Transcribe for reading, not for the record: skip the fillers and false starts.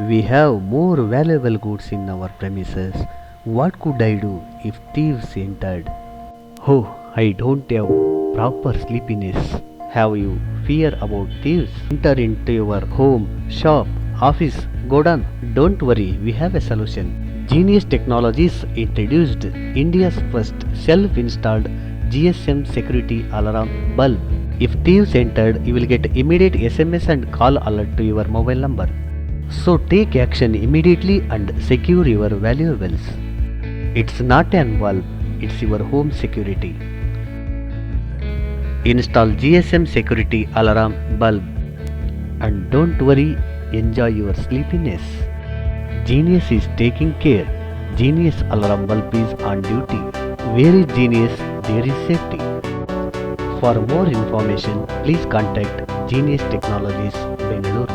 We have more valuable goods in our premises. What could I do if thieves entered? Oh, I don't have proper sleepiness. Have you fear about thieves? Enter into your home, shop, office, godown. Don't worry, we have a solution. Genius Technologies introduced India's first self-installed GSM security alarm bulb. If thieves entered, you will get immediate SMS and call alert to your mobile number. So take action immediately and secure your valuables. It's not an bulb, it's your home security. Install GSM security alarm bulb. And don't worry, enjoy your sleepiness. Genius is taking care. Genius alarm bulb is on duty. Where is Genius, there is safety. For more information, please contact Genius Technologies, Bengaluru.